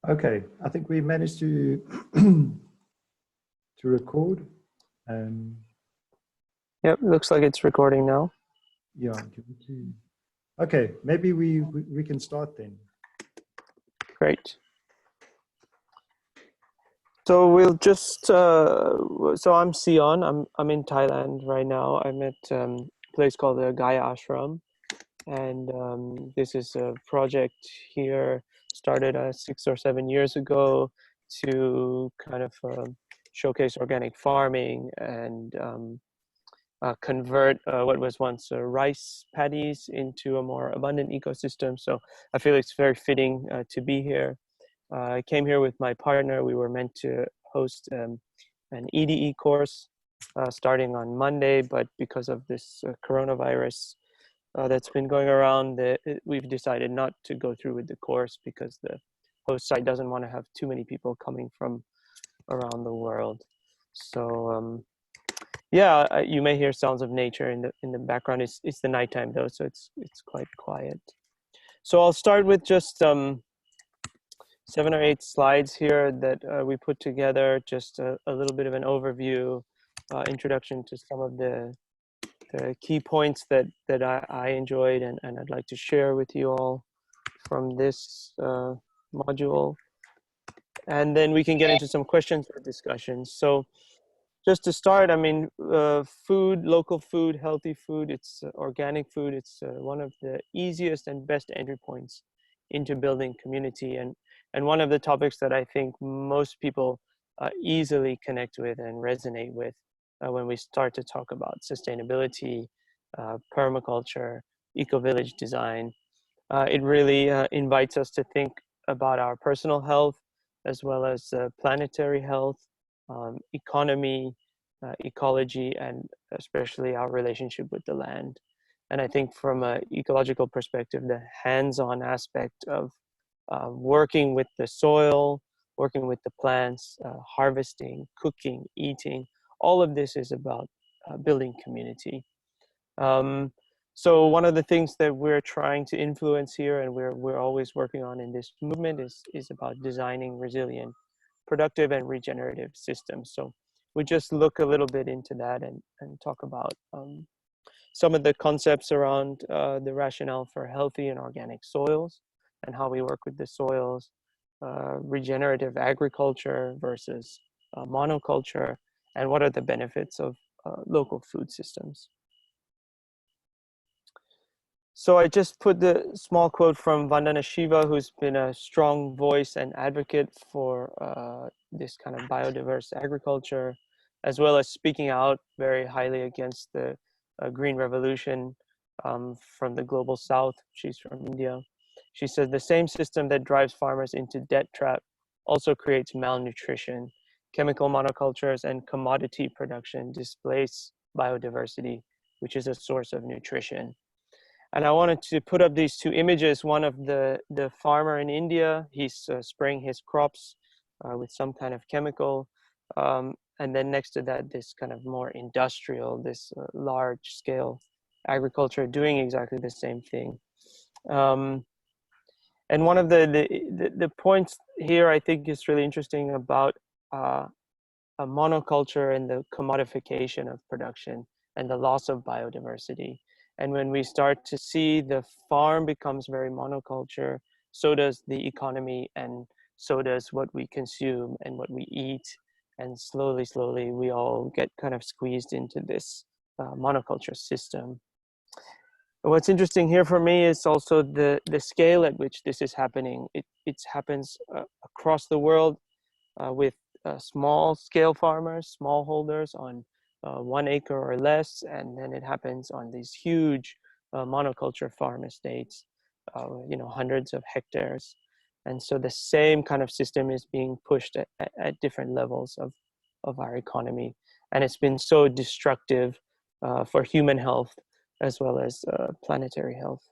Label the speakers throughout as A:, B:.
A: Okay, I think we managed to to record. Um,
B: Yep, looks like it's recording now.
A: yeah, okay, maybe we can start then.
B: Great. So we'll just, so I'm Sion, I'm in Thailand right now. I'm at a place called the Gaia Ashram. And this is a project here started 6 or 7 years ago to kind of showcase organic farming and convert what was once rice paddies into a more abundant ecosystem. So I feel it's very fitting to be here. I came here with my partner. We were meant to host an EDE course starting on Monday, but because of this coronavirus that's been going around, we've decided not to go through with the course because the host site doesn't want to have too many people coming from around the world. So yeah, you may hear sounds of nature in the background. It's the nighttime though, so it's quite quiet. So I'll start with just 7 or 8 slides here that we put together, just a little bit of an overview, introduction to some of the key points that I enjoyed and I'd like to share with you all from this module. And then we can get into some questions or discussions. So just to start, I mean, food, local food, healthy food, it's organic food. It's one of the easiest and best entry points into building community. And one of the topics that I think most people easily connect with and resonate with when we start to talk about sustainability, permaculture, eco-village design. It really invites us to think about our personal health as well as planetary health, economy, ecology, and especially our relationship with the land. And I think from an ecological perspective, the hands-on aspect of working with the soil, working with the plants, harvesting, cooking, eating, all of this is about building community. So one of the things that we're trying to influence here and we're always working on in this movement is about designing resilient, productive and regenerative systems. So we just look a little bit into that and talk about some of the concepts around the rationale for healthy and organic soils and how we work with the soils, regenerative agriculture versus monoculture, and what are the benefits of local food systems. So I just put the small quote from Vandana Shiva, who's been a strong voice and advocate for this kind of biodiverse agriculture, as well as speaking out very highly against the green revolution from the global south. She's from India. She said the same system that drives farmers into debt trap also creates malnutrition. Chemical monocultures and commodity production displace biodiversity, which is a source of nutrition. And I wanted to put up these 2 images. One of the farmer in India, he's spraying his crops with some kind of chemical. And then next to that, this kind of more industrial, this large scale agriculture doing exactly the same thing. And one of the points here I think is really interesting about a monoculture and the commodification of production and the loss of biodiversity. And when we start to see the farm becomes very monoculture, so does the economy and so does what we consume and what we eat. And slowly, we all get kind of squeezed into this monoculture system. What's interesting here for me is also the scale at which this is happening. It happens across the world with small scale farmers, smallholders on 1 acre or less, and then it happens on these huge monoculture farm estates, hundreds of hectares. And so the same kind of system is being pushed at different levels of our economy. And it's been so destructive for human health as well as planetary health.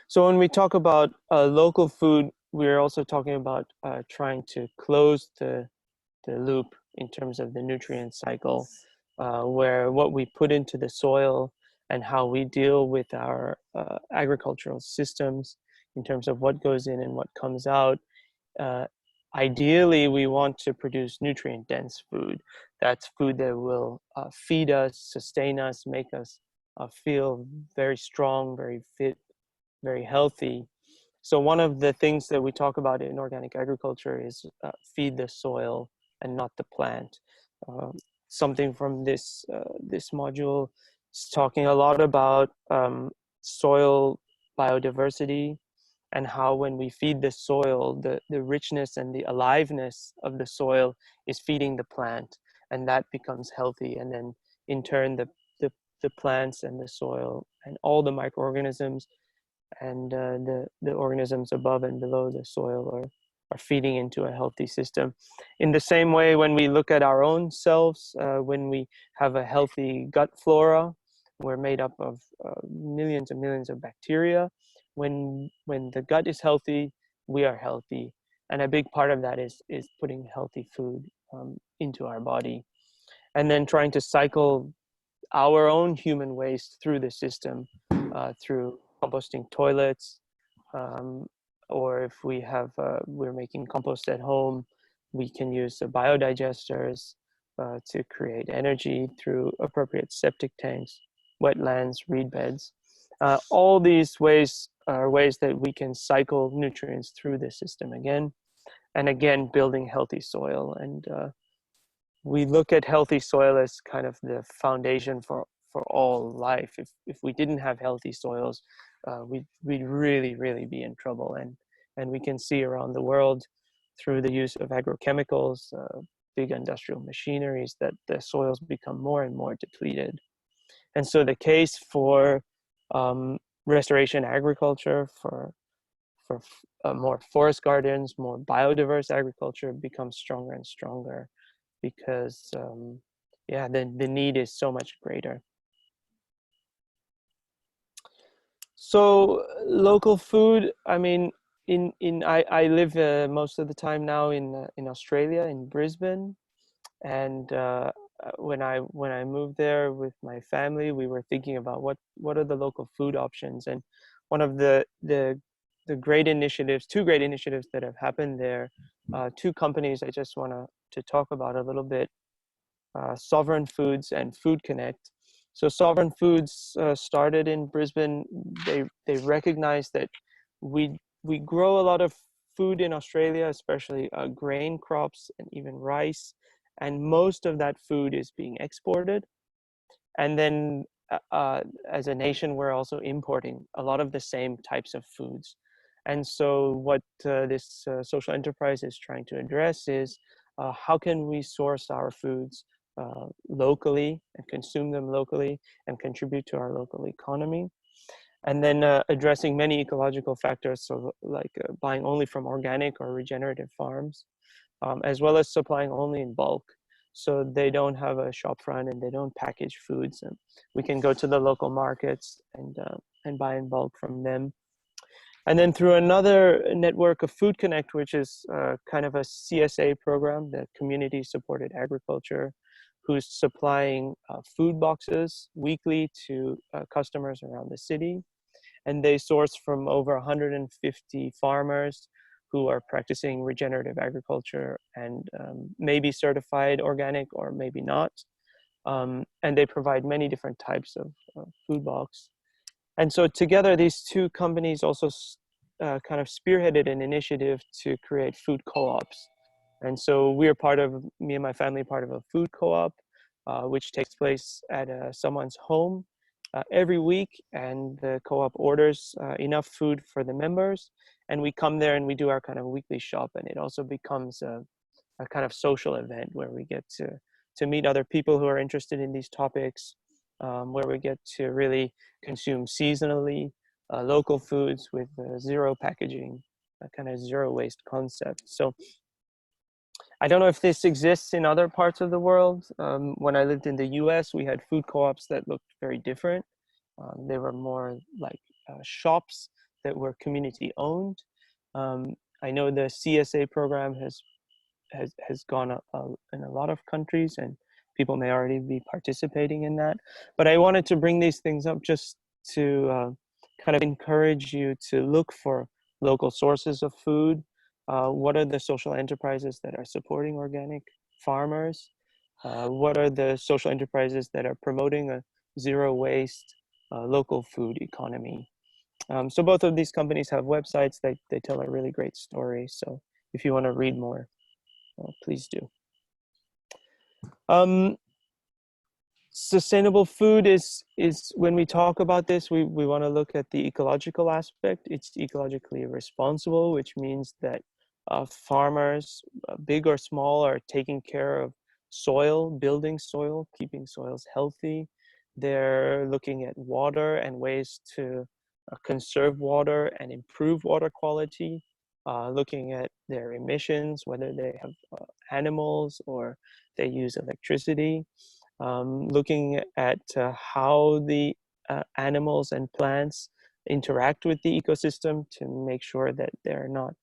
B: So when we talk about local food, we're also talking about trying to close the loop in terms of the nutrient cycle, where what we put into the soil and how we deal with our agricultural systems in terms of what goes in and what comes out. Uh, Ideally, we want to produce nutrient-dense food. That's food that will feed us, sustain us, make us feel very strong, very fit, very healthy. So one of the things that we talk about in organic agriculture is feed the soil and not the plant. Something from this module is talking a lot about soil biodiversity, and how when we feed the soil, the richness and the aliveness of the soil is feeding the plant, and that becomes healthy. And then in turn, the plants and the soil and all the microorganisms and the organisms above and below the soil are feeding into a healthy system. In the same way, when we look at our own selves, when we have a healthy gut flora, we're made up of millions and millions of bacteria. When the gut is healthy, we are healthy. And a big part of that is putting healthy food into our body. And then trying to cycle our own human waste through the system, through composting toilets, or if we have we're making compost at home, we can use the biodigesters to create energy through appropriate septic tanks, wetlands, reed beds. All these ways are ways that we can cycle nutrients through the system again and again, building healthy soil. And we look at healthy soil as kind of the foundation for all life. If we didn't have healthy soils, we'd really be in trouble. And we can see around the world through the use of agrochemicals, big industrial machineries, that the soils become more and more depleted. And so the case for restoration agriculture, for more forest gardens, more biodiverse agriculture becomes stronger and stronger, because yeah, the need is so much greater. So local food, I mean, I live most of the time now in Australia, in Brisbane, and when I moved there with my family, we were thinking about what are the local food options. And one of the great initiatives, two great initiatives that have happened there, two companies I just want to talk about a little bit: Sovereign Foods and Food Connect. So Sovereign Foods started in Brisbane. They recognize that we grow a lot of food in Australia, especially grain crops and even rice, and most of that food is being exported. And then as a nation, we're also importing a lot of the same types of foods. And so what this social enterprise is trying to address is how can we source our foods locally and consume them locally and contribute to our local economy. And then addressing many ecological factors, so like buying only from organic or regenerative farms, as well as supplying only in bulk. So they don't have a shop front and they don't package foods. And we can go to the local markets and buy in bulk from them. And then through another network of Food Connect, which is kind of a CSA program, the Community Supported Agriculture, who's supplying food boxes weekly to customers around the city. And they source from over 150 farmers who are practicing regenerative agriculture and maybe certified organic or maybe not. And they provide many different types of food box. And so together, these two companies also kind of spearheaded an initiative to create food co-ops. And so we're me and my family, part of a food co-op, which takes place at someone's home every week. And the co-op orders enough food for the members. And we come there and we do our kind of weekly shop. And it also becomes a kind of social event where we get to meet other people who are interested in these topics, where we get to really consume seasonally local foods with zero packaging, a kind of zero waste concept. So I don't know if this exists in other parts of the world. When I lived in the US, we had food co-ops that looked very different. They were more like shops that were community owned. I know the CSA program has gone in a lot of countries, and people may already be participating in that. But I wanted to bring these things up just to kind of encourage you to look for local sources of food? What are the social enterprises that are supporting organic farmers? What are the social enterprises that are promoting a zero waste local food economy? So both of these companies have websites. They tell a really great story. So if you want to read more, please do. Sustainable food is when we talk about this, we want to look at the ecological aspect. It's ecologically responsible, which means that farmers, big or small, are taking care of soil, building soil, keeping soils healthy. They're looking at water and ways to conserve water and improve water quality, looking at their emissions, whether they have animals or they use electricity. Looking at how the animals and plants interact with the ecosystem to make sure that they're not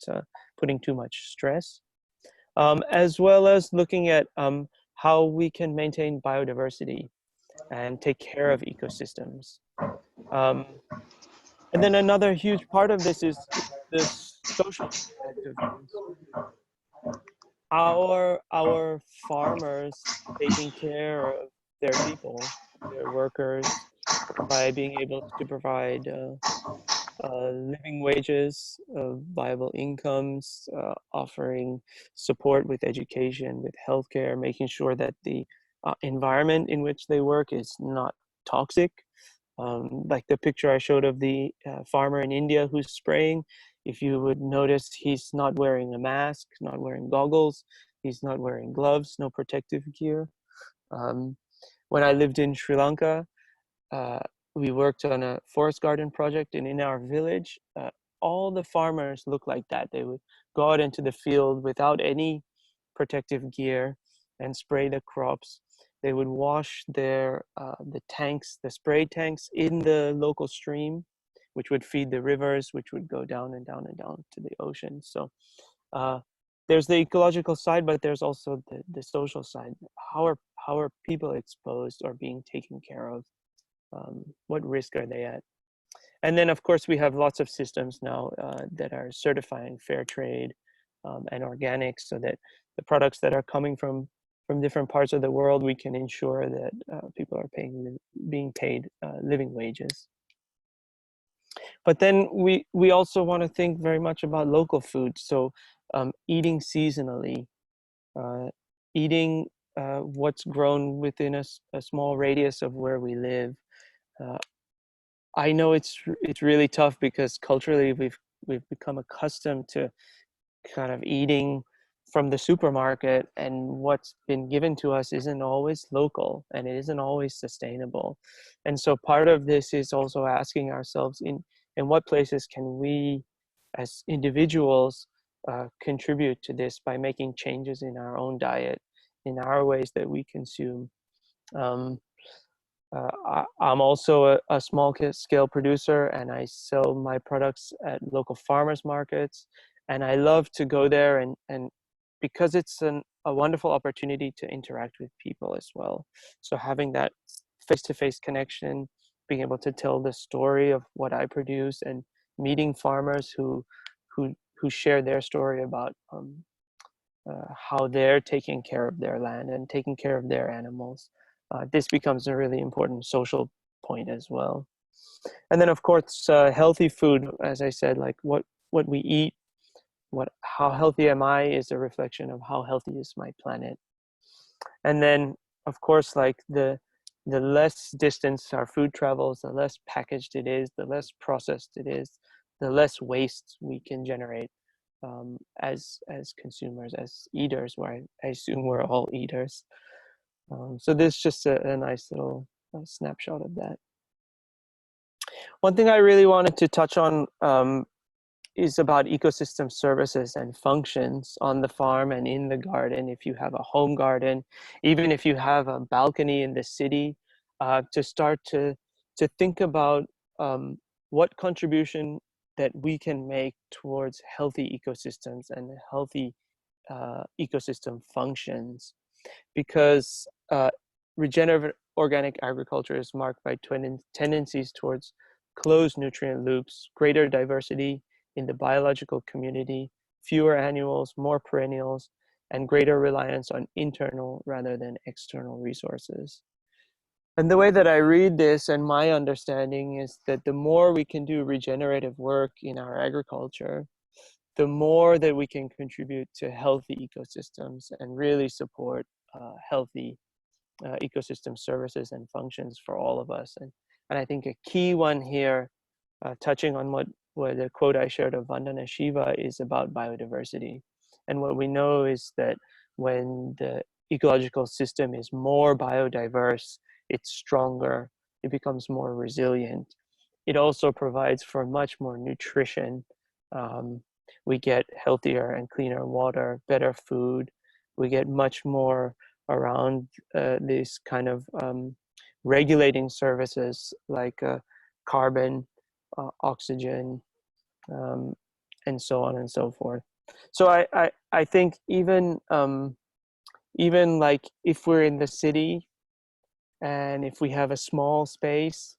B: putting too much stress, as well as looking at how we can maintain biodiversity and take care of ecosystems. And then another huge part of this is the social aspect of things. Our farmers taking care of their people, their workers, by being able to provide living wages, viable incomes, offering support with education, with healthcare, making sure that the environment in which they work is not toxic. Like the picture I showed of the farmer in India who's spraying, if you would notice, he's not wearing a mask, not wearing goggles, he's not wearing gloves, no protective gear. When I lived in Sri Lanka, we worked on a forest garden project, and in our village, all the farmers looked like that. They would go out into the field without any protective gear and spray the crops. They would wash their the tanks, the spray tanks, in the local stream, which would feed the rivers, which would go down and down and down to the ocean. So there's the ecological side, but there's also the social side. How are people exposed or being taken care of? What risk are they at? And then, of course, we have lots of systems now that are certifying fair trade and organic, so that the products that are coming from different parts of the world, we can ensure that people are being paid living wages. But then we also want to think very much about local food. So eating seasonally, eating what's grown within a small radius of where we live. I know it's really tough because culturally we've become accustomed to kind of eating from the supermarket, and what's been given to us isn't always local and it isn't always sustainable. And so part of this is also asking ourselves in what places can we as individuals contribute to this by making changes in our own diet, in our ways that we consume. I'm also a small scale producer, and I sell my products at local farmers markets. And I love to go there and because it's a wonderful opportunity to interact with people as well. So having that face-to-face connection, being able to tell the story of what I produce, and meeting farmers who share their story about how they're taking care of their land and taking care of their animals. This becomes a really important social point as well. And then, of course, healthy food, as I said, like what we eat, how healthy am I is a reflection of how healthy is my planet. And then, of course, like the less distance our food travels, the less packaged it is, the less processed it is, the less waste we can generate as consumers, as eaters, where I assume we're all eaters. So this is just a nice little snapshot of that. One thing I really wanted to touch on is about ecosystem services and functions on the farm and in the garden. If you have a home garden, even if you have a balcony in the city, to start to think about what contribution that we can make towards healthy ecosystems and healthy ecosystem functions. Because regenerative organic agriculture is marked by tendencies towards closed nutrient loops, greater diversity in the biological community, fewer annuals, more perennials, and greater reliance on internal rather than external resources. And the way that I read this and my understanding is that the more we can do regenerative work in our agriculture, the more that we can contribute to healthy ecosystems and really support healthy ecosystem services and functions for all of us. And I think a key one here, touching on what the quote I shared of Vandana Shiva, is about biodiversity. And what we know is that when the ecological system is more biodiverse, it's stronger, it becomes more resilient. It also provides for much more nutrition. We get healthier and cleaner water, better food. We get much more around these kind of regulating services like carbon, oxygen, and so on and so forth. So I think even like if we're in the city and if we have a small space,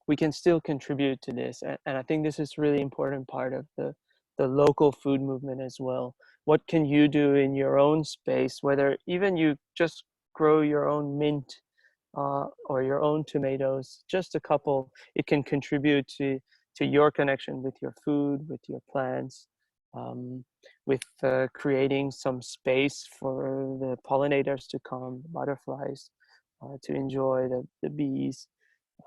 B: we can still contribute to this. And I think this is really important part of the local food movement as well. What can you do in your own space, whether even you just grow your own mint or your own tomatoes, just a couple, it can contribute to your connection with your food, with your plants, with creating some space for the pollinators to come, butterflies to enjoy, the bees.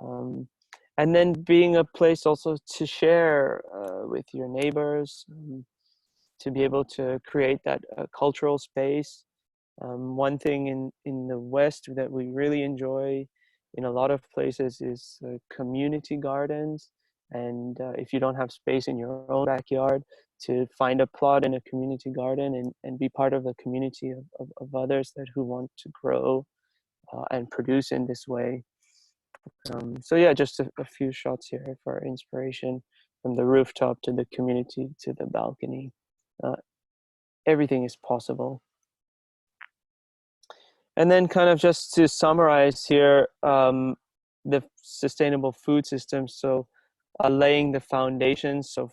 B: And then being a place also to share with your neighbors, to be able to create that cultural space. One thing in the West that we really enjoy in a lot of places is community gardens. And if you don't have space in your own backyard, to find a plot in a community garden and be part of a community of others that who want to grow and produce in this way. So yeah, just a few shots here for inspiration, from the rooftop to the community to the balcony. Everything is possible. And then kind of just to summarize here, the sustainable food system. So laying the foundations of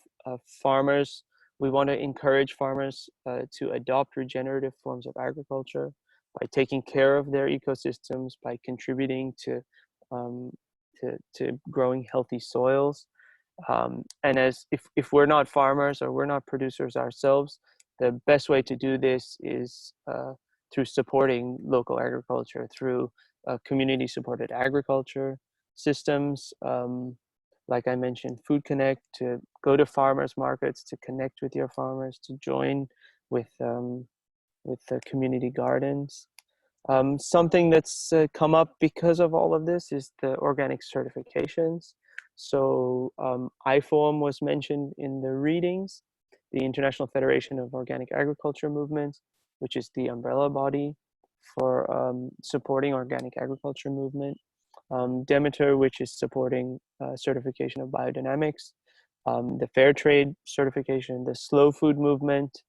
B: farmers. We want to encourage farmers to adopt regenerative forms of agriculture by taking care of their ecosystems, by contributing to growing healthy soils. And as if we're not farmers or we're not producers ourselves, the best way to do this is through supporting local agriculture, through community supported agriculture systems. Like I mentioned, Food Connect, to go to farmers markets, to connect with your farmers, to join with the community gardens. Something that's come up because of all of this is the organic certifications. So IFOAM was mentioned in the readings, the International Federation of Organic Agriculture Movements, which is the umbrella body for supporting organic agriculture movement. Demeter, which is supporting certification of biodynamics, the fair trade certification, the slow food movement,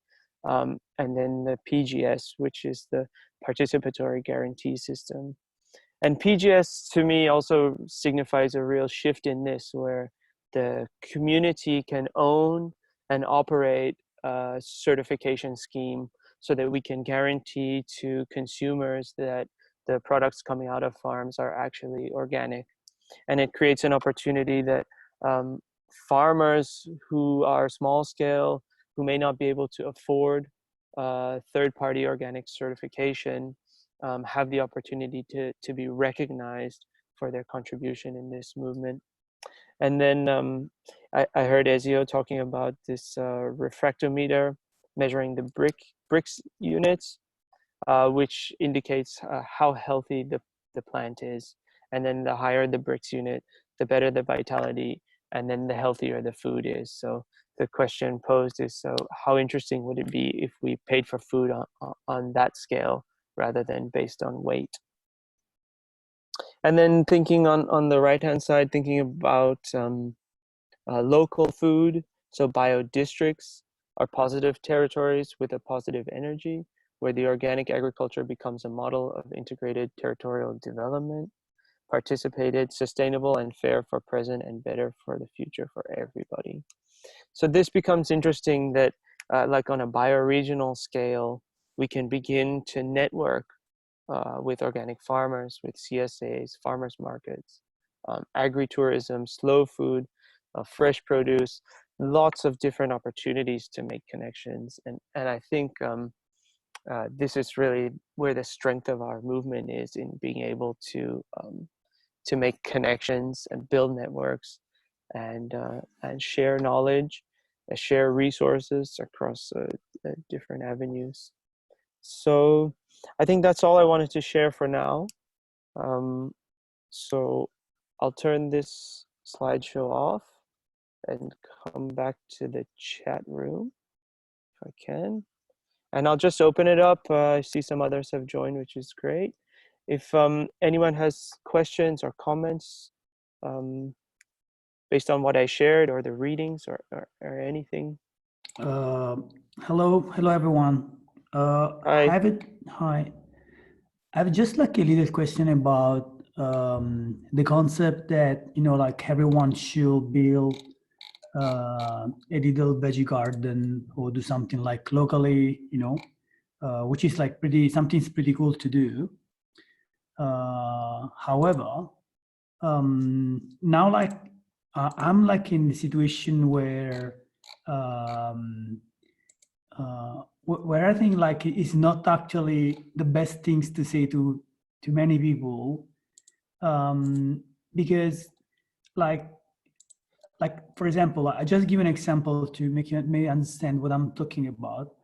B: and then the PGS, which is the participatory guarantee system. And PGS to me also signifies a real shift in this, where the community can own and operate a certification scheme so that we can guarantee to consumers that the products coming out of farms are actually organic. And it creates an opportunity that farmers who are small scale, who may not be able to afford third-party organic certification, have the opportunity to be recognized for their contribution in this movement. And then I heard Ezio talking about this refractometer measuring the Brix units, which indicates how healthy the plant is. And then the higher the Brix unit, the better the vitality, and then the healthier the food is. So the question posed is, so how interesting would it be if we paid for food on that scale rather than based on weight? And then thinking on the right-hand side, thinking about local food. So biodistricts are positive territories with a positive energy, where the organic agriculture becomes a model of integrated territorial development. participated, sustainable and fair for present, and better for the future for everybody. So this becomes interesting that like on a bioregional scale, we can begin to network with organic farmers, with CSAs, farmers markets, agritourism, slow food, fresh produce, lots of different opportunities to make connections. And I think this is really where the strength of our movement is, in being able to make connections and build networks and share knowledge, share resources across different avenues. So I think that's all I wanted to share for now. So I'll turn this slideshow off and come back to the chat room if I can. And I'll just open it up. I see some others have joined, which is great. If anyone has questions or comments based on what I shared, or the readings, or anything.
C: Hello everyone.
B: Hi.
C: Hi. I have just like a little question about the concept that, you know, like everyone should build a little veggie garden or do something like locally, you know, which is like something's pretty cool to do. However, now like I'm like in the situation where where I think like it's not actually the best things to say to many people, because like for example, I just give an example to make you may understand what I'm talking about.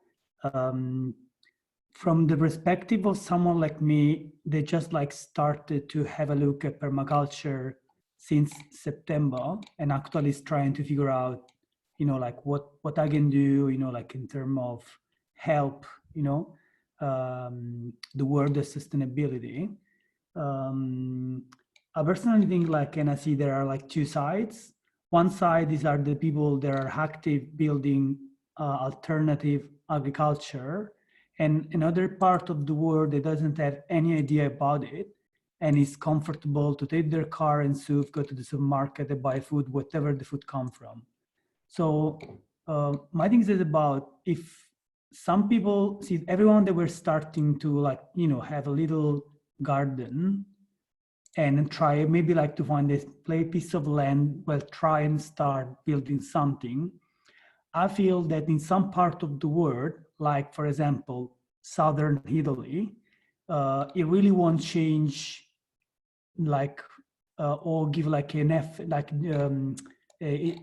C: From the perspective of someone like me, they just like started to have a look at permaculture since September, and actually is trying to figure out, you know, like what I can do, you know, like in terms of help, you know, the world of sustainability. I personally think like, and I see there are like two sides. One side, these are the people that are active building alternative agriculture, and another part of the world that doesn't have any idea about it and is comfortable to take their car and go to the supermarket and buy food, whatever the food come from. So my thing is about, if some people see everyone that we're starting to like, you know, have a little garden and try maybe like to find this piece of land, well, try and start building something. I feel that in some part of the world, like for example, Southern Italy, it really won't change like, or give like an F, like it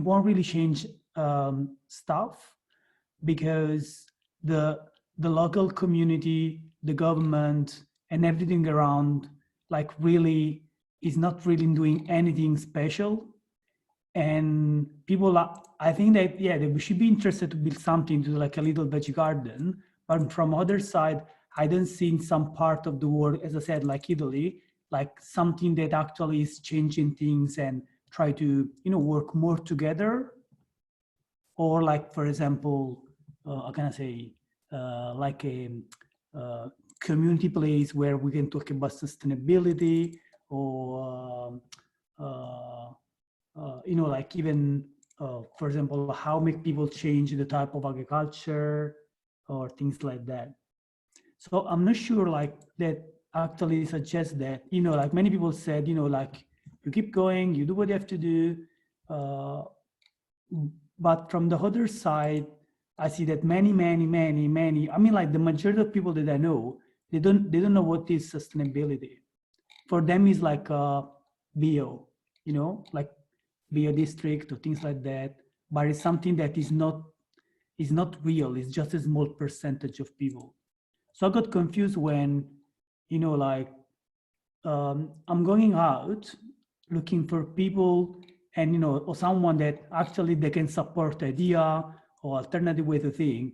C: won't really change stuff, because the local community, the government, and everything around like really is not really doing anything special. And people are, I think that, yeah, we should be interested to build something to like a little veggie garden. But from other side, I don't see in some part of the world, as I said, like Italy, like something that actually is changing things and try to, you know, work more together. Or like, for example, how can I say, like a community place where we can talk about sustainability, or you know, like even, for example, how make people change the type of agriculture or things like that. So I'm not sure like that actually suggests that, you know, like many people said, you know, like you keep going, you do what you have to do. But from the other side, I see that many, I mean, like the majority of people that I know, they don't know what is sustainability. For them is like bio, you know, like bio district or things like that. But it's something that is not real. It's just a small percentage of people. So I got confused when, you know, like I'm going out looking for people, and, you know, or someone that actually they can support the idea or alternative way to think.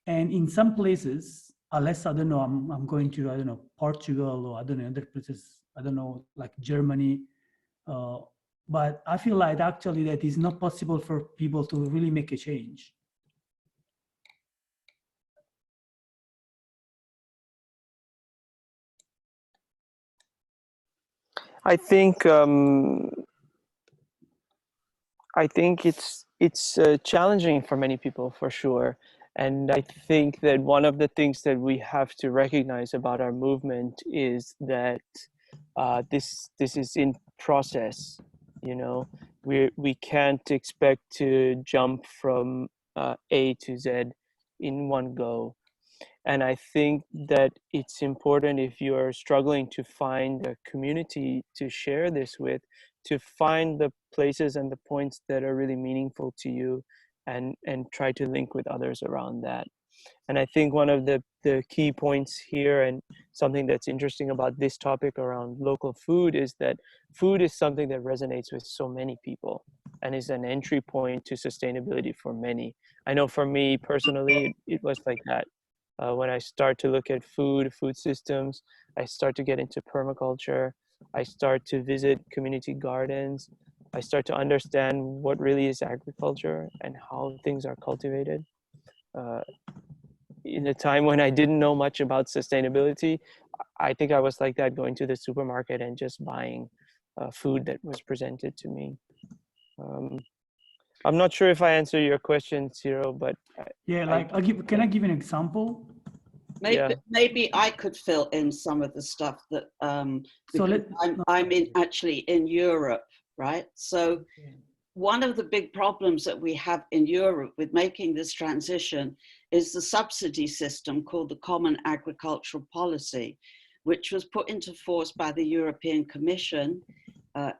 C: And in some places, unless I don't know, I'm going to, I don't know, Portugal, or I don't know, other places, I don't know, like Germany. But I feel like actually that is not possible for people to really make a change.
B: I think it's challenging for many people, for sure. And I think that one of the things that we have to recognize about our movement is that this is in process. You know, we can't expect to jump from A to Z in one go. And I think that it's important, if you're struggling to find a community to share this with, to find the places and the points that are really meaningful to you, and try to link with others around that. And I think one of the key points here, and something that's interesting about this topic around local food, is that food is something that resonates with so many people and is an entry point to sustainability for many. I know for me personally, it was like that. When I start to look at food systems, I start to get into permaculture, I start to visit community gardens, I start to understand what really is agriculture and how things are cultivated. Uh, in a time when I didn't know much about sustainability, I think I was like that, going to the supermarket and just buying food that was presented to me. I'm not sure if I answer your question, Ciro, but
C: Yeah, like can I give an example?
D: Maybe I could fill in some of the stuff that
C: So
D: I'm actually in Europe, right? So one of the big problems that we have in Europe with making this transition is the subsidy system called the Common Agricultural Policy, which was put into force by the European Commission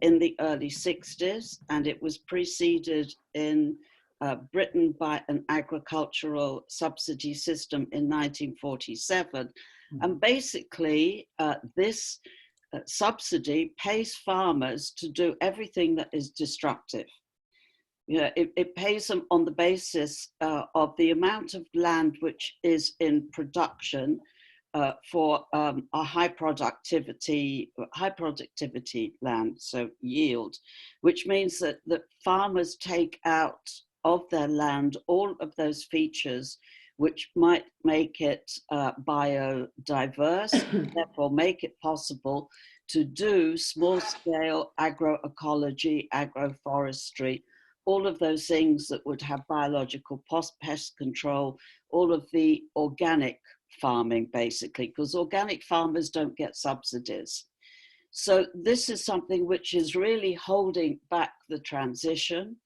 D: in the early 60s, and it was preceded in Britain by an agricultural subsidy system in 1947. And basically, this subsidy pays farmers to do everything that is destructive. You know, it pays them on the basis of the amount of land which is in production for a high productivity land, so yield, which means that farmers take out of their land all of those features which might make it biodiverse, therefore make it possible to do small-scale agroecology, agroforestry, all of those things that would have biological pest control, all of the organic farming, basically, because organic farmers don't get subsidies. So this is something which is really holding back the transition.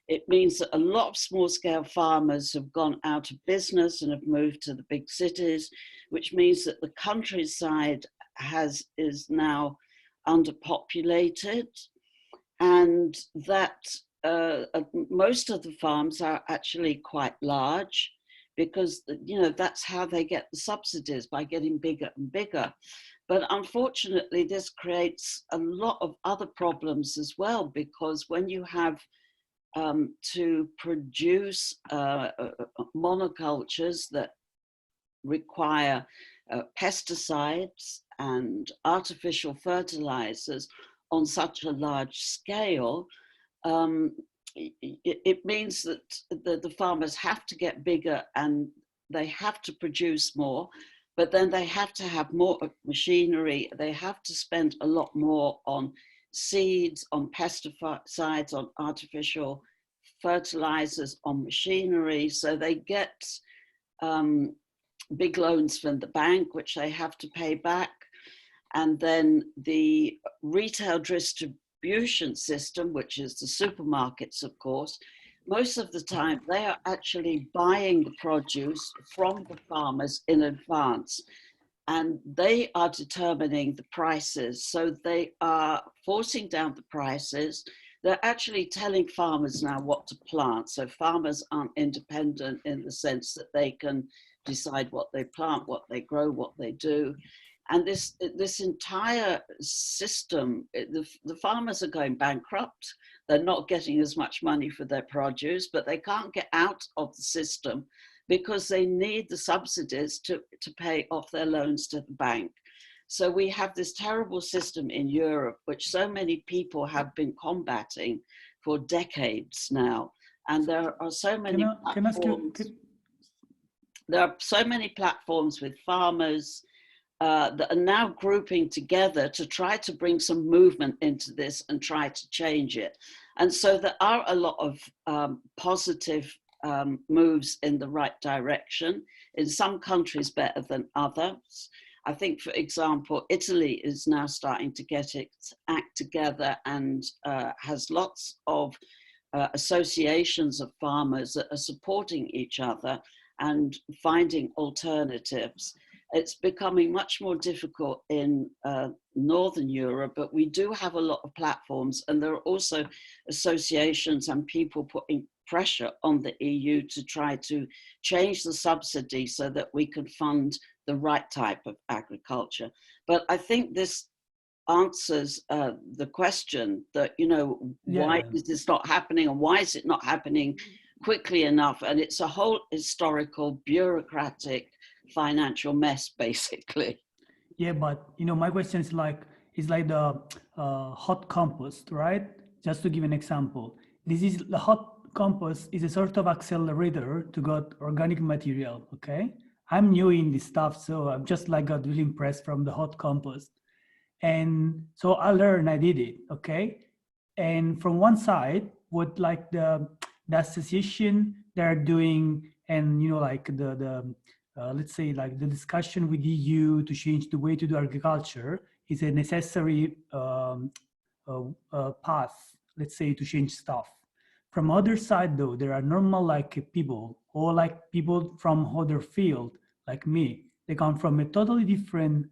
D: It means that a lot of small-scale farmers have gone out of business and have moved to the big cities, which means that the countryside is now underpopulated, and that most of the farms are actually quite large, because, you know, that's how they get the subsidies, by getting bigger and bigger. But unfortunately, this creates a lot of other problems as well, because when you have to produce monocultures that require pesticides and artificial fertilizers on such a large scale, it means that the farmers have to get bigger and they have to produce more, but then they have to have more machinery. They have to spend a lot more on seeds, on pesticides, on artificial fertilizers, on machinery. So they get big loans from the bank, which they have to pay back. And then the retail distribution system, which is the supermarkets, of course, most of the time they are actually buying the produce from the farmers in advance, and they are determining the prices. So they are forcing down the prices. They're actually telling farmers now what to plant. So farmers aren't independent in the sense that they can decide what they plant, what they grow, what they do. And this entire system, the farmers are going bankrupt. They're not getting as much money for their produce, but they can't get out of the system because they need the subsidies to pay off their loans to the bank. So we have this terrible system in Europe, which so many people have been combating for decades now. And there are so many platforms. There are so many platforms with farmers that are now grouping together to try to bring some movement into this and try to change it. And so there are a lot of positive moves in the right direction, in some countries better than others. I think, for example, Italy is now starting to get its act together and has lots of associations of farmers that are supporting each other and finding alternatives. It's becoming much more difficult in Northern Europe, but we do have a lot of platforms, and there are also associations and people putting pressure on the EU to try to change the subsidy so that we can fund the right type of agriculture. But I think this answers the question that, you know, why is this not happening, and why is it not happening quickly enough? And it's a whole historical, bureaucratic, financial mess, basically.
C: Yeah, but you know, my question is like the hot compost, right? Just to give an example, this is the hot compost is a sort of accelerator to get organic material. Okay, I'm new in this stuff, so I'm just like got really impressed from the hot compost, and so I learned, I did it. Okay, and from one side, what like the association they're doing, and you know, like the let's say like the discussion with EU to change the way to do agriculture is a necessary path, let's say, to change stuff. From other side though, there are normal like people, or like people from other field like me. They come from a totally different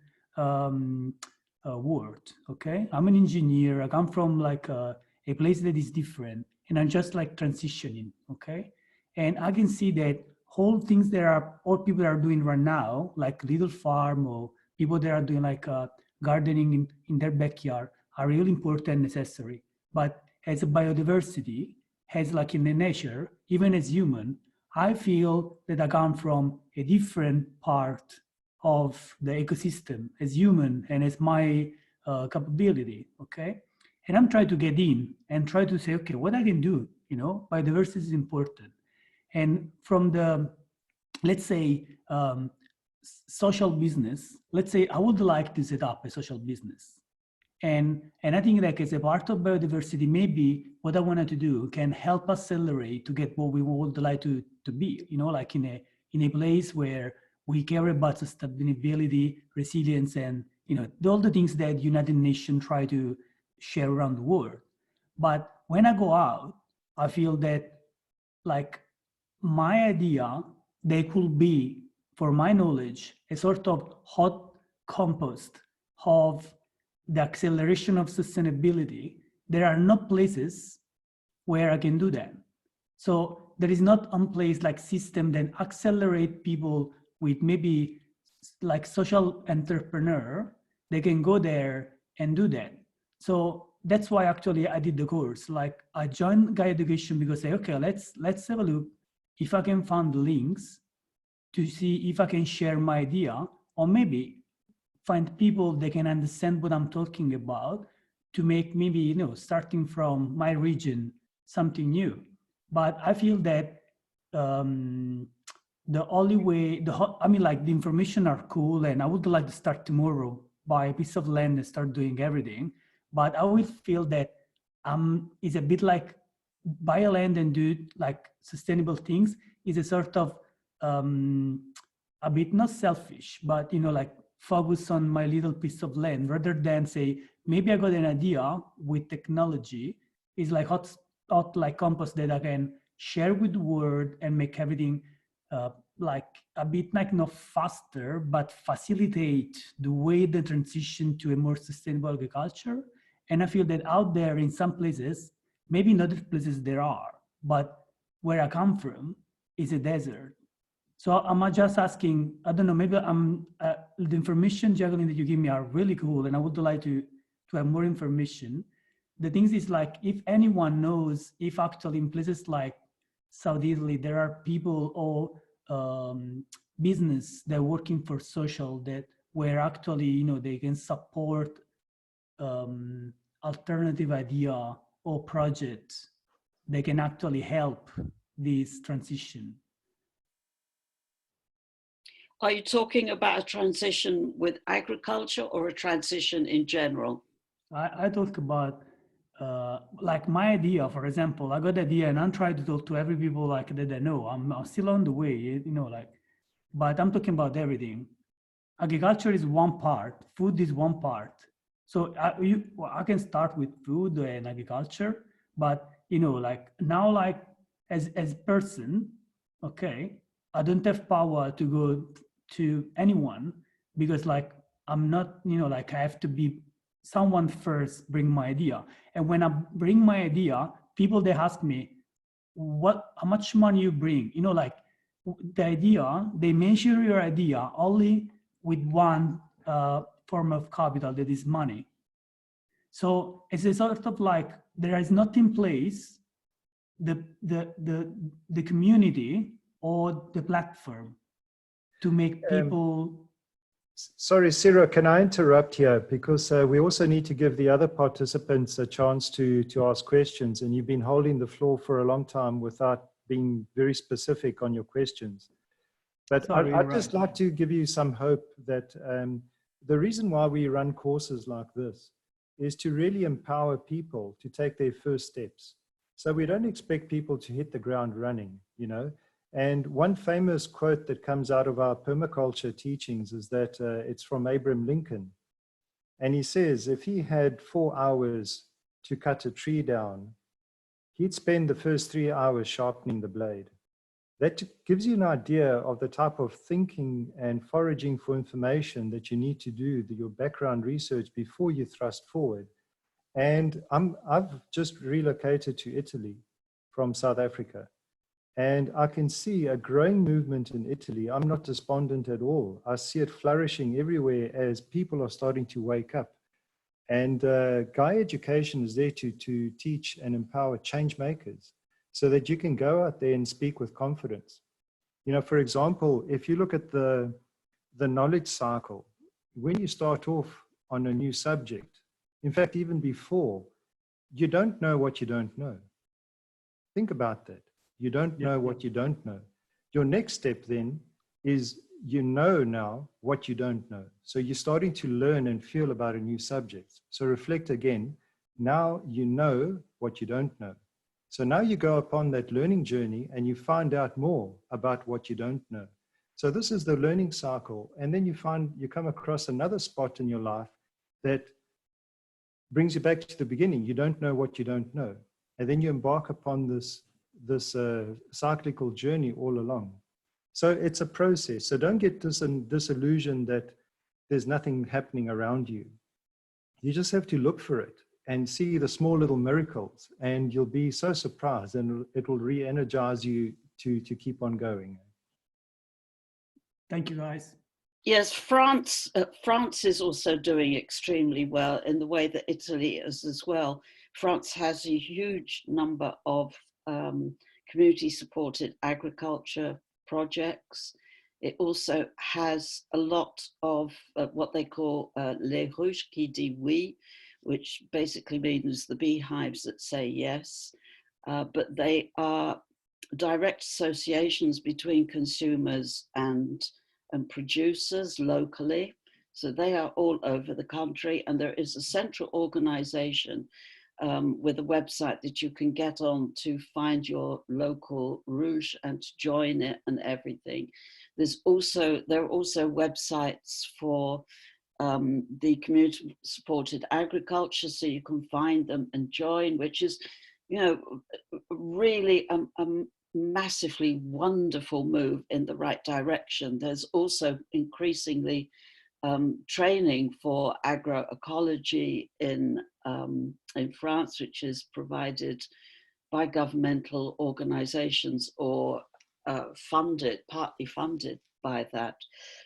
C: world. Okay, I'm an engineer. I come from like a place that is different, and I'm just like transitioning. Okay, and I can see that whole things that are all people are doing right now, like little farm or people that are doing like gardening in their backyard, are really important and necessary. But as a biodiversity, as like in the nature, even as human, I feel that I come from a different part of the ecosystem as human and as my capability, okay? And I'm trying to get in and try to say, okay, what I can do, you know, biodiversity is important. And from the, let's say, social business, let's say I would like to set up a social business. And I think like as a part of biodiversity, maybe what I wanted to do can help accelerate to get what we would like to be, you know, like in a place where we care about sustainability, resilience, and, you know, all the things that United Nations try to share around the world. But when I go out, I feel that like my idea, they could be, for my knowledge, a sort of hot compost of the acceleration of sustainability. There are no places where I can do that. So there is not one place like system that accelerate people with maybe like social entrepreneur. They can go there and do that. So that's why actually I did the course. Like I joined Gaia Education because I say, okay, let's have a look if I can find links to see if I can share my idea, or maybe find people that can understand what I'm talking about to make maybe, you know, starting from my region, something new. But I feel that the only way, I mean, like the information are cool, and I would like to start tomorrow, buy a piece of land and start doing everything. But I would feel that it's a bit like buy a land and do like sustainable things is a sort of a bit not selfish, but, you know, like focus on my little piece of land rather than say, maybe I got an idea with technology is like hot like compost that I can share with the world and make everything like a bit like not faster, but facilitate the way the transition to a more sustainable agriculture. And I feel that out there in some places, maybe in other places there are, but where I come from is a desert. So I'm just asking, I don't know, maybe the information, Jacqueline, that you give me are really cool, and I would like to have more information. The things is like, if anyone knows, if actually in places like South Italy, there are people or business that are working for social that where actually, you know, they can support alternative idea or projects, they can actually help this transition.
D: Are you talking about a transition with agriculture or a transition in general?
C: I talk about like my idea, for example. I got the idea and I'm trying to talk to every people like that I know. I'm still on the way, you know, like, but I'm talking about everything. Agriculture is one part, food is one part. So I can start with food and agriculture, but you know, like now, like as person, okay, I don't have power to go to anyone because like I'm not, you know, like I have to be someone first bring my idea. And when I bring my idea, people they ask me, how much money you bring? You know, like the idea, they measure your idea only with one form of capital, that is money. So it's a sort of like there is not in place the community or the platform to make people.
A: Sorry, Ciro, can I interrupt here? Because we also need to give the other participants a chance to ask questions, and you've been holding the floor for a long time without being very specific on your questions. But I'd just like to give you some hope that the reason why we run courses like this is to really empower people to take their first steps. So we don't expect people to hit the ground running, you know. And one famous quote that comes out of our permaculture teachings is that it's from Abraham Lincoln. And he says, if he had 4 hours to cut a tree down, he'd spend the first 3 hours sharpening the blade. That gives you an idea of the type of thinking and foraging for information that you need to do, your background research before you thrust forward. And I've just relocated to Italy from South Africa. And I can see a growing movement in Italy. I'm not despondent at all. I see it flourishing everywhere as people are starting to wake up. And Gaia Education is there to teach and empower change makers so that you can go out there and speak with confidence. You know, for example, if you look at the knowledge cycle, when you start off on a new subject, in fact, even before, you don't know what you don't know. Think about that. You don't know what you don't know. Your next step then is you know now what you don't know. So you're starting to learn and feel about a new subject. So reflect again. Now you know what you don't know. So now you go upon that learning journey and you find out more about what you don't know. So this is the learning cycle. And then you come across another spot in your life that brings you back to the beginning. You don't know what you don't know. And then you embark upon this cyclical journey all along. So it's a process. So don't get disillusioned that there's nothing happening around you. You just have to look for it and see the small little miracles, and you'll be so surprised, and it will re-energize you to keep on going.
C: Thank you, guys.
D: Yes, France is also doing extremely well in the way that Italy is as well. France has a huge number of community-supported agriculture projects. It also has a lot of what they call les ruches qui disent oui, which basically means the beehives that say yes. But they are direct associations between consumers and producers locally. So they are all over the country, and there is a central organization with a website that you can get on to find your local ruche and to join it and everything. There are also websites for the community supported agriculture, so you can find them and join, which is, you know, really a massively wonderful move in the right direction. There's also increasingly training for agroecology in France, which is provided by governmental organizations or partly funded by that.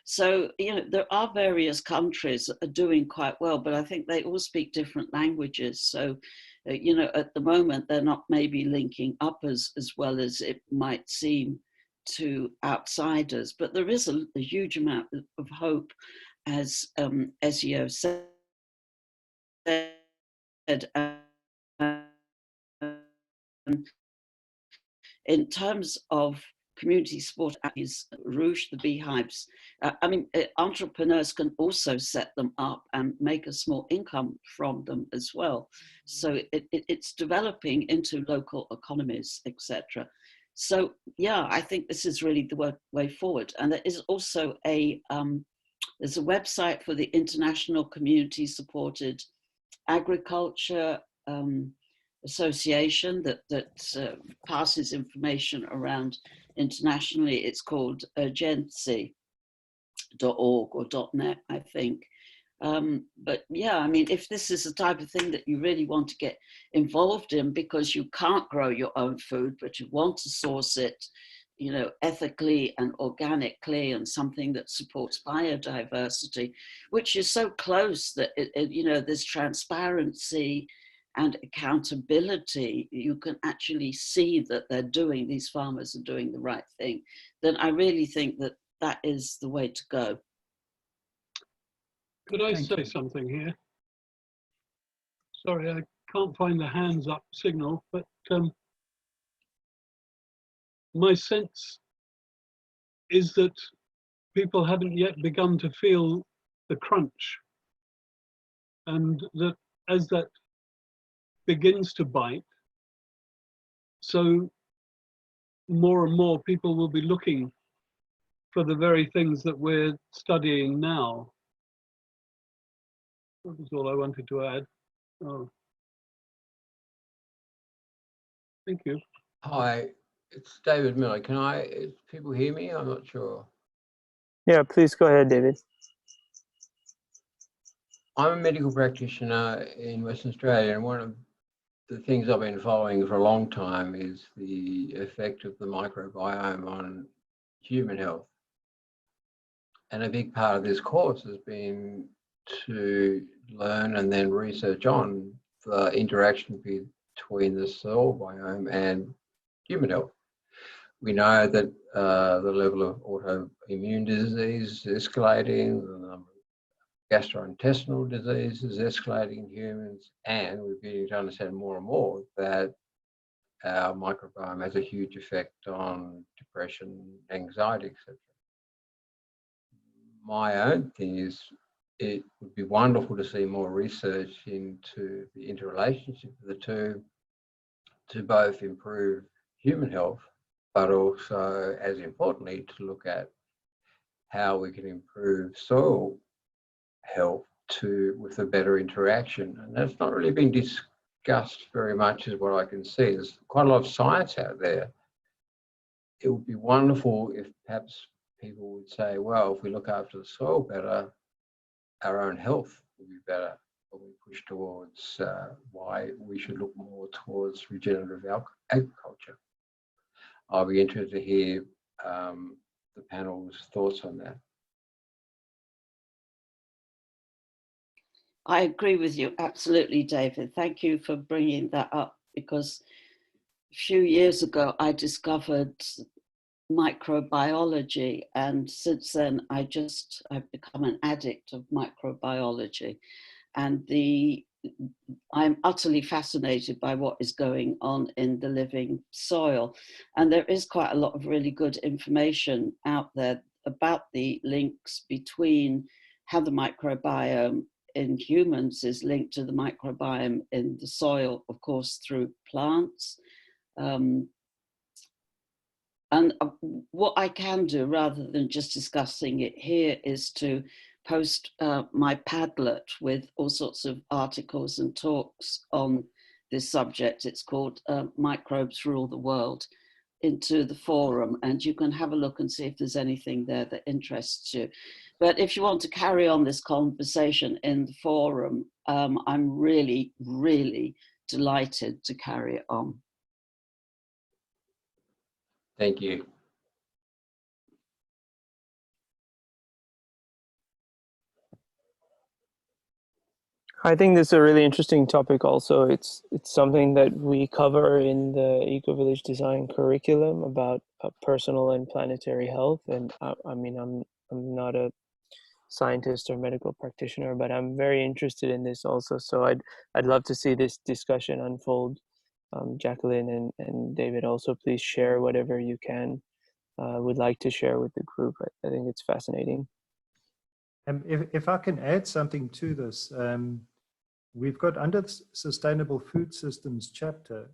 D: So, you know, there are various countries that are doing quite well, but I think they all speak different languages. So, you know, at the moment, they're not maybe linking up as well as it might seem to outsiders, but there is a huge amount of hope, as Ezio said, in terms of community support is Rouge, the beehives. I mean, entrepreneurs can also set them up and make a small income from them as well. So it's developing into local economies, etc. So yeah, I think this is really the way forward. And there is also there's a website for the International Community Supported Agriculture Association that passes information around internationally. It's called urgency.org or .net, I think. But yeah, I mean, if this is the type of thing that you really want to get involved in because you can't grow your own food, but you want to source it, you know, ethically and organically, and something that supports biodiversity, which is so close that you know, there's transparency and accountability. You can actually see that these farmers are doing the right thing. Then I really think that that is the way to go.
E: Could I say something here? Sorry, I can't find the hands up signal, but my sense is that people haven't yet begun to feel the crunch, and that as that begins to bite, so more and more people will be looking for the very things that we're studying now. That was all I wanted to add. Oh. Thank you.
F: Hi, it's David Miller. Can people hear me? I'm not sure.
B: Yeah, please go ahead, David.
F: I'm a medical practitioner in Western Australia, and one of the things I've been following for a long time is the effect of the microbiome on human health. And a big part of this course has been to learn and then research on the interaction between the soil biome and human health. We know that the level of autoimmune disease is escalating, the number of gastrointestinal disease is escalating in humans, and we're beginning to understand more and more that our microbiome has a huge effect on depression, anxiety, etc. My own thing is, it would be wonderful to see more research into the interrelationship of the two to both improve human health, but also, as importantly, to look at how we can improve soil health with a better interaction. And that's not really been discussed very much, is what I can see. There's quite a lot of science out there. It would be wonderful if perhaps people would say, well, if we look after the soil better, our own health will be better. When we push towards why we should look more towards regenerative agriculture. I'll be interested to hear the panel's thoughts on that.
D: I agree with you, absolutely, David. Thank you for bringing that up, because a few years ago I discovered microbiology, and since then I've become an addict of microbiology, and I'm utterly fascinated by what is going on in the living soil. And there is quite a lot of really good information out there about the links between how the microbiome in humans is linked to the microbiome in the soil, of course, through plants. And what I can do, rather than just discussing it here, is to post my Padlet with all sorts of articles and talks on this subject. It's called Microbes Rule the World, into the forum, and you can have a look and see if there's anything there that interests you. But if you want to carry on this conversation in the forum, I'm really, really delighted to carry it on.
F: Thank you.
B: I think this is a really interesting topic also. It's something that we cover in the Eco-Village Design curriculum about personal and planetary health. And I mean, I'm not a scientist or medical practitioner, but I'm very interested in this also. So I'd love to see this discussion unfold. Jacqueline and David, also please share whatever you can would like to share with the group. I think it's fascinating.
A: If I can add something to this, we've got under the Sustainable Food Systems chapter,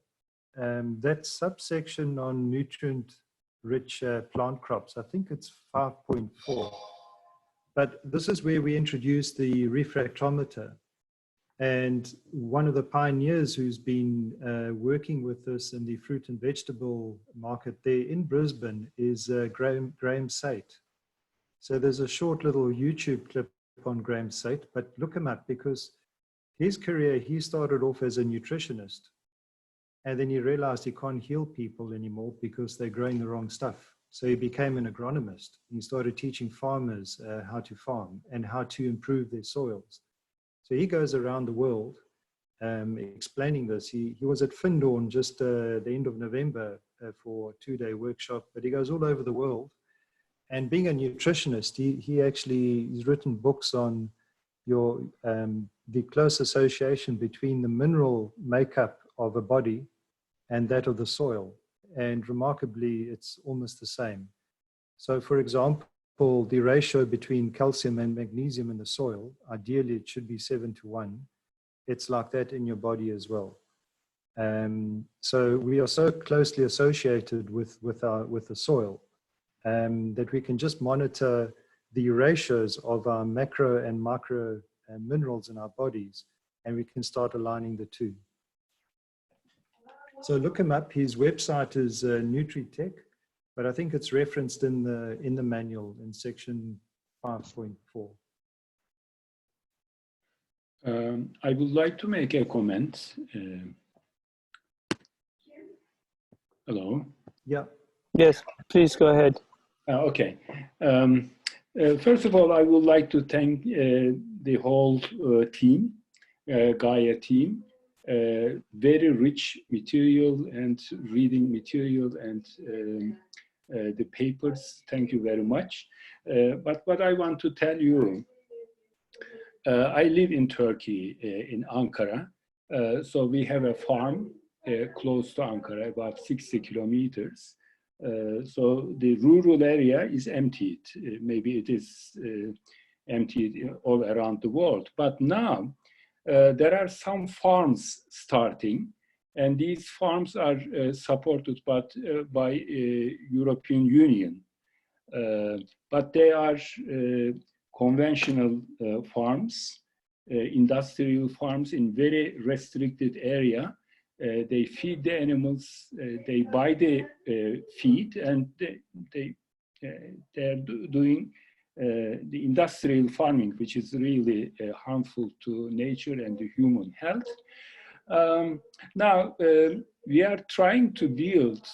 A: that subsection on nutrient-rich plant crops. I think it's 5.4. But this is where we introduce the refractometer. And one of the pioneers who's been working with this in the fruit and vegetable market there in Brisbane is Graham Sate. So there's a short little YouTube clip on Graham Sate, but look him up because his career, he started off as a nutritionist. And then he realized he can't heal people anymore because they're growing the wrong stuff. So he became an agronomist. He started teaching farmers how to farm and how to improve their soils. So he goes around the world explaining this. He was at Findorn just the end of November for a 2-day workshop, but he goes all over the world. And being a nutritionist, he's written books on the close association between the mineral makeup of a body and that of the soil. And remarkably, it's almost the same. So for example, the ratio between calcium and magnesium in the soil, ideally it should be 7:1. It's like that in your body as well. So we are so closely associated with the soil that we can just monitor the ratios of our macro and micro minerals in our bodies, and we can start aligning the two. So look him up. His website is NutriTech. But I think it's referenced in the manual in section 5.4.
G: I would like to make a comment. Hello?
A: Yeah.
B: Yes, please go ahead.
G: Okay. First of all, I would like to thank the whole team, Gaia team. Very rich material and reading material and the papers. Thank you very much. But what I want to tell you, I live in Turkey, in Ankara. So we have a farm close to Ankara, about 60 kilometers. So the rural area is emptied. Maybe it is emptied all around the world. But now there are some farms starting, and these farms are supported by European Union. But they are conventional farms, industrial farms in very restricted area. They feed the animals, they buy the feed, and they're doing the industrial farming, which is really harmful to nature and the human health. Now, we are trying to build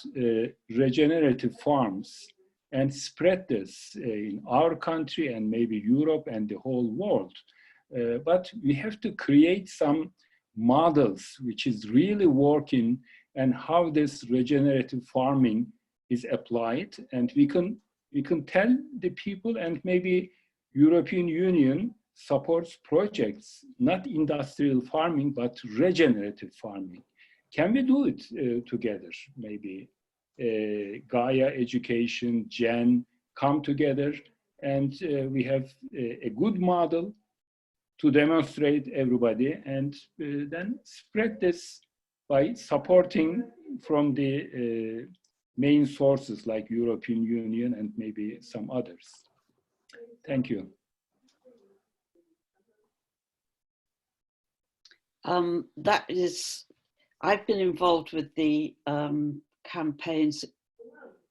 G: regenerative farms and spread this in our country and maybe Europe and the whole world. But we have to create some models which is really working and how this regenerative farming is applied. And we can tell the people, and maybe European Union supports projects, not industrial farming, but regenerative farming. Can we do it together? Maybe Gaia Education, GEN come together, and we have a good model to demonstrate everybody, and then spread this by supporting from the main sources like European Union and maybe some others. Thank you.
D: That is, I've been involved with the campaigns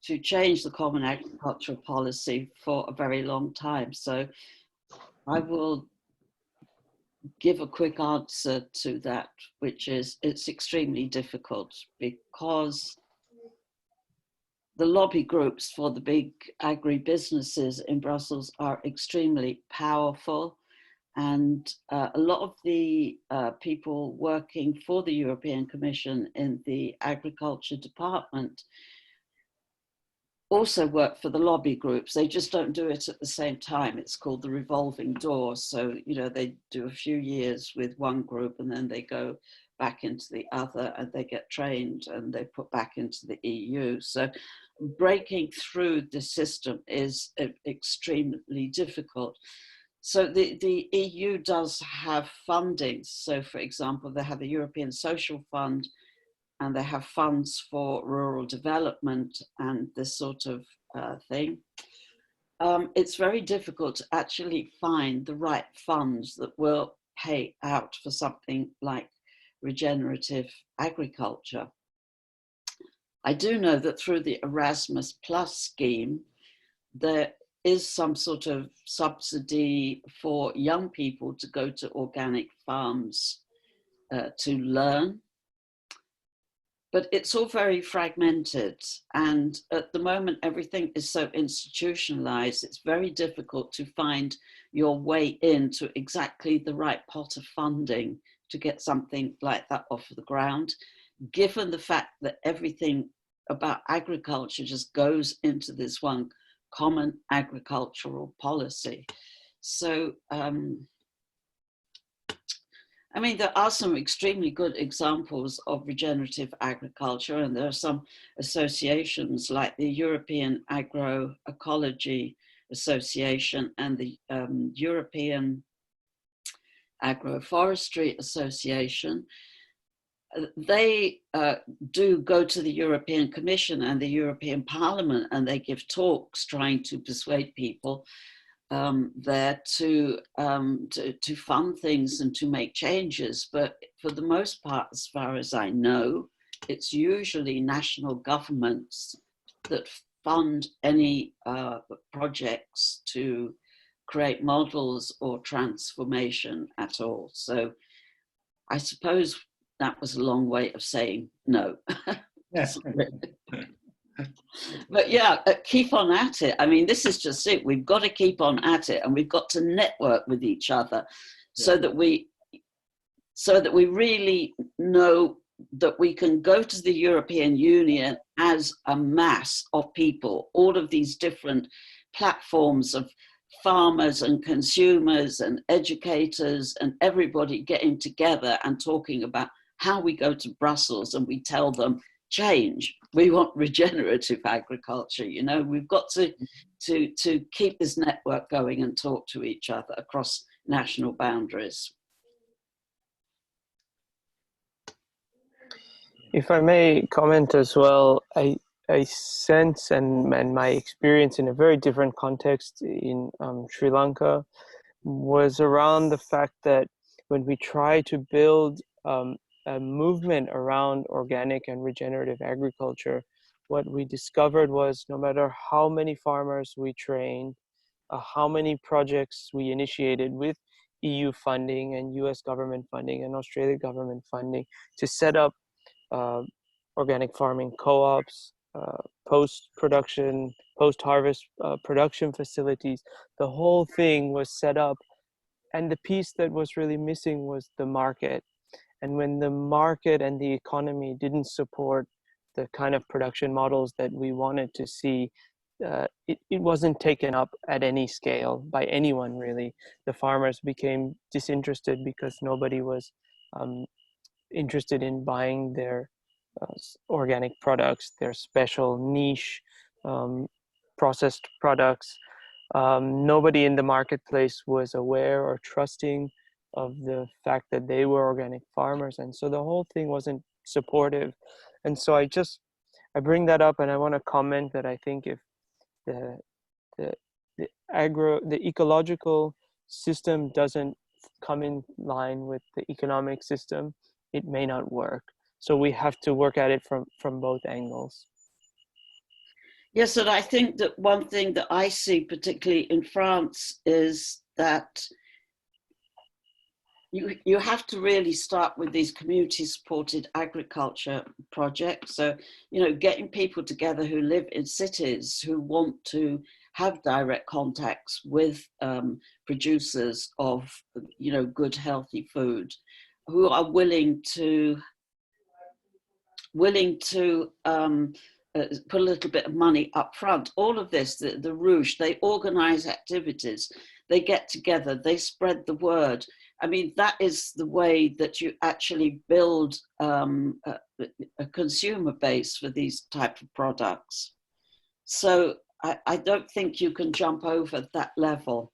D: to change the Common Agricultural Policy for a very long time. So I will give a quick answer to that, which is it's extremely difficult because the lobby groups for the big agribusinesses in Brussels are extremely powerful. And a lot of the people working for the European Commission in the Agriculture Department also work for the lobby groups. They just don't do it at the same time. It's called the revolving door. So, you know, they do a few years with one group and then they go back into the other and they get trained and they put back into the EU. So breaking through the system is extremely difficult. So the EU does have funding. So for example, they have the European Social Fund, and they have funds for rural development and this sort of thing. It's very difficult to actually find the right funds that will pay out for something like regenerative agriculture. I do know that through the Erasmus Plus scheme, there is some sort of subsidy for young people to go to organic farms to learn. But it's all very fragmented. And at the moment, everything is so institutionalized, it's very difficult to find your way into exactly the right pot of funding to get something like that off the ground, given the fact that everything about agriculture just goes into this one common agricultural policy. So, I mean, there are some extremely good examples of regenerative agriculture, and there are some associations like the European Agroecology Association and the European Agroforestry Association. They do go to the European Commission and the European Parliament, and they give talks trying to persuade people there to fund things and to make changes. But for the most part, as far as I know, it's usually national governments that fund any projects to create models or transformation at all. So I suppose that was a long way of saying no.
G: Yes.
D: But yeah, keep on at it. I mean, this is just it. We've got to keep on at it, and we've got to network with each other so that we really know that we can go to the European Union as a mass of people, all of these different platforms of farmers and consumers and educators and everybody getting together and talking about how we go to Brussels and we tell them, change. We want regenerative agriculture. You know, we've got to keep this network going and talk to each other across national boundaries.
B: If I may comment as well, I sense and my experience in a very different context in Sri Lanka was around the fact that when we try to build a movement around organic and regenerative agriculture, what we discovered was no matter how many farmers we trained, how many projects we initiated with EU funding and US government funding and Australian government funding to set up organic farming co-ops, post-production, post-harvest production facilities, the whole thing was set up. And the piece that was really missing was the market. And when the market and the economy didn't support the kind of production models that we wanted to see, it wasn't taken up at any scale by anyone really. The farmers became disinterested because nobody was interested in buying their organic products, their special niche processed products. Nobody in the marketplace was aware or trusting of the fact that they were organic farmers, and so the whole thing wasn't supportive. And so I bring that up, and I want to comment that I think if the ecological system doesn't come in line with the economic system, it may not work. So we have to work at it from both angles.
D: Yes, and I think that one thing that I see particularly in France is that you have to really start with these community-supported agriculture projects. So, you know, getting people together who live in cities, who want to have direct contacts with producers of, you know, good, healthy food, who are willing to put a little bit of money up front. All of this, the Rouge, they organize activities, they get together, they spread the word. I mean, that is the way that you actually build a consumer base for these type of products. So I don't think you can jump over that level.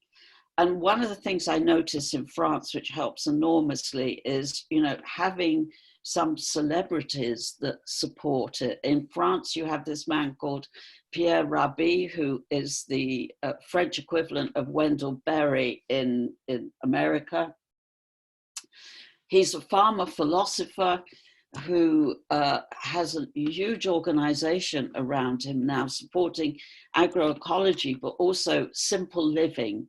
D: And one of the things I notice in France, which helps enormously, is, you know, having some celebrities that support it. In France, you have this man called Pierre Rabhi, who is the French equivalent of Wendell Berry in America. He's a farmer philosopher who has a huge organization around him now supporting agroecology, but also simple living.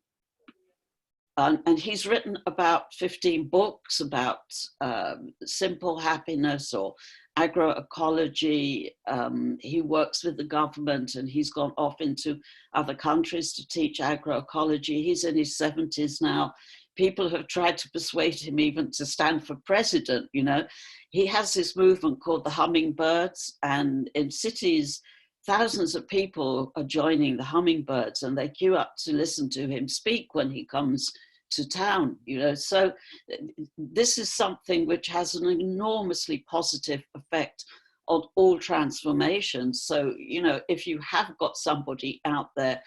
D: And he's written about 15 books about simple happiness or agroecology. He works with the government and he's gone off into other countries to teach agroecology. He's in his 70s now. People have tried to persuade him even to stand for president, you know. He has this movement called the Hummingbirds, and in cities, thousands of people are joining the Hummingbirds and they queue up to listen to him speak when he comes to town, you know. So this is something which has an enormously positive effect on all transformations. So, you know, if you have got somebody out there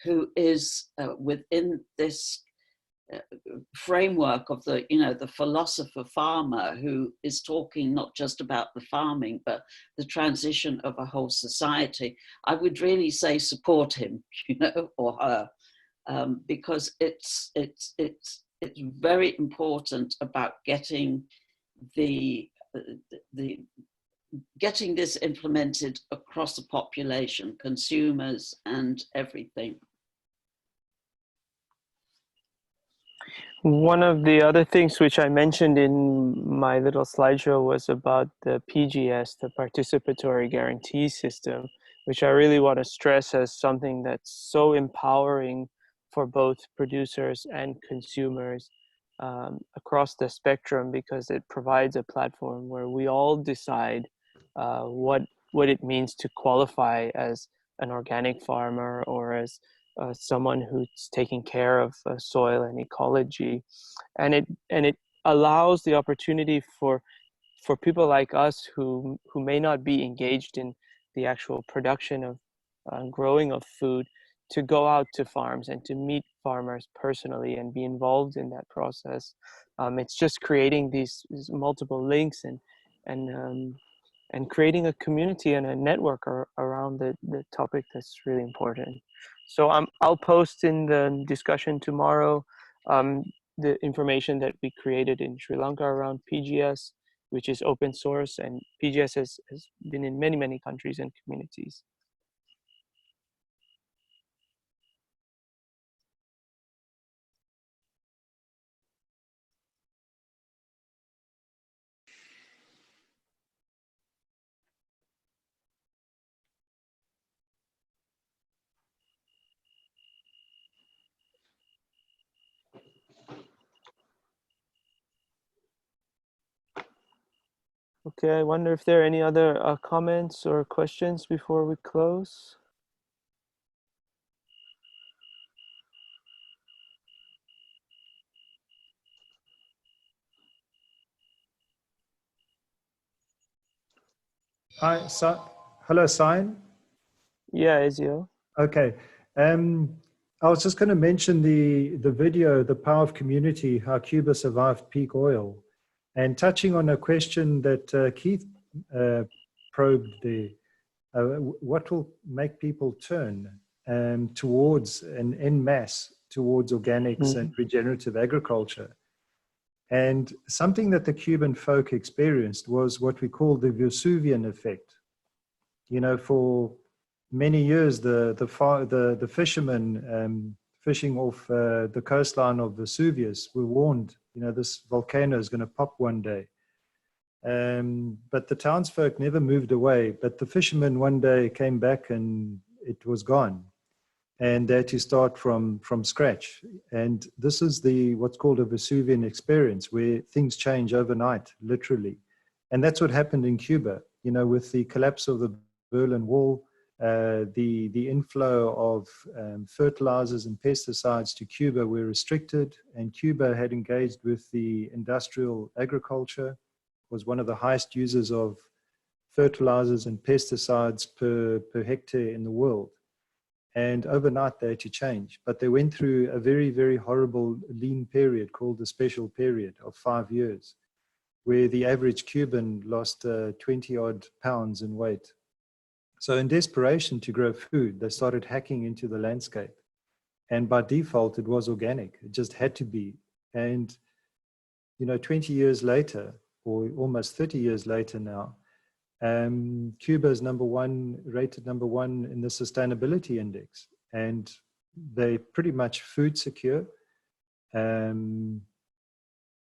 D: who is within this framework of the, you know, the philosopher farmer who is talking not just about the farming, but the transition of a whole society, I would really say support him, you know, or her, because it's very important about getting getting this implemented across the population, consumers and everything.
B: One of the other things which I mentioned in my little slideshow was about the PGS, the Participatory Guarantee System, which I really want to stress as something that's so empowering for both producers and consumers across the spectrum, because it provides a platform where we all decide what it means to qualify as an organic farmer or as someone who's taking care of soil and ecology, and it allows the opportunity for people like us who may not be engaged in the actual production of growing of food to go out to farms and to meet farmers personally and be involved in that process. It's just creating these multiple links and creating a community and a network around the topic that's really important. So I'll post in the discussion tomorrow the information that we created in Sri Lanka around PGS, which is open source, and PGS has been in many, many countries and communities. Okay, I wonder if there are any other comments or questions before we close.
A: Hi, hello, Sign.
B: Yeah, Ezio.
A: Okay. I was just going to mention the video, The Power of Community, How Cuba Survived Peak Oil, and touching on a question that Keith probed there. What will make people turn towards and en masse towards organics and regenerative agriculture? And something that the Cuban folk experienced was what we call the Vesuvian effect. You know, for many years, the fishermen fishing off the coastline of Vesuvius were warned, you know, this volcano is going to pop one day. But the townsfolk never moved away. But the fishermen one day came back and it was gone. And they had to start from scratch. And this is what's called a Vesuvian experience, where things change overnight, literally. And that's what happened in Cuba, you know, with the collapse of the Berlin Wall, the inflow of fertilizers and pesticides to Cuba were restricted, and Cuba had engaged with the industrial agriculture, was one of the highest users of fertilizers and pesticides per hectare in the world. And overnight they had to change. But they went through a very, very horrible lean period called the special period of 5 years, where the average Cuban lost 20 odd pounds in weight. So in desperation to grow food, they started hacking into the landscape. And by default, it was organic. It just had to be. And, 20 years later, or almost 30 years later now, Cuba is rated number one in the sustainability index. And they're pretty much food secure. And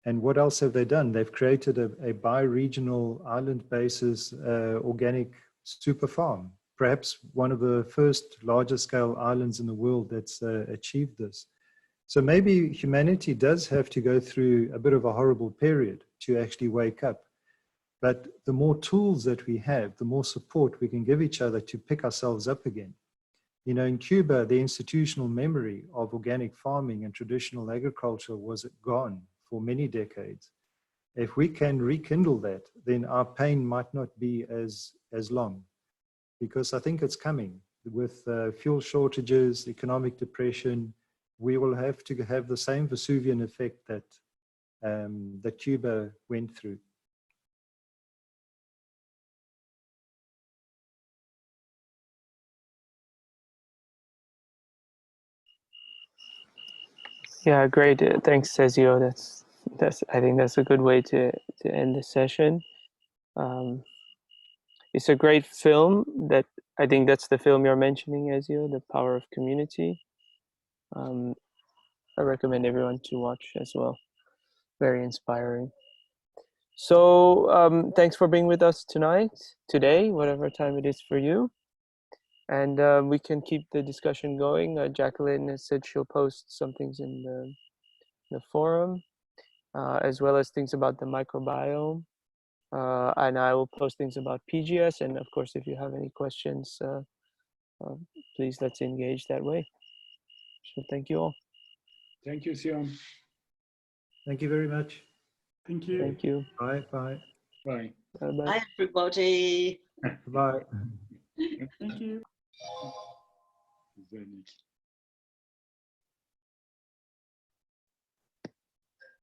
A: what else have they done? They've created a bi-regional island basis organic super farm, perhaps one of the first larger scale islands in the world that's achieved this. So maybe humanity does have to go through a bit of a horrible period to actually wake up. But the more tools that we have, the more support we can give each other to pick ourselves up again. In Cuba, the institutional memory of organic farming and traditional agriculture was gone for many decades. If we can rekindle that, then our pain might not be as long, because I think it's coming. With fuel shortages, economic depression, we will have to have the same Vesuvian effect that Cuba went through.
B: Yeah, great. Thanks, Cezio. I think that's a good way to end the session. It's a great film. That I think that's the film you're mentioning, Ezio, The Power of Community. I recommend everyone to watch as well. Very inspiring. So thanks for being with us today, whatever time it is for you. And we can keep the discussion going. Jacqueline has said she'll post some things in the forum, as well as things about the microbiome. And I will post things about PGS. And of course, if you have any questions, please let's engage that way. So thank you all.
G: Thank you, Sion.
A: Thank you very much.
C: Thank you.
B: Thank you.
A: Bye. Bye.
G: Bye.
B: Bye-bye.
D: Bye, everybody.
A: Bye.
C: Thank you.
G: Güzellik.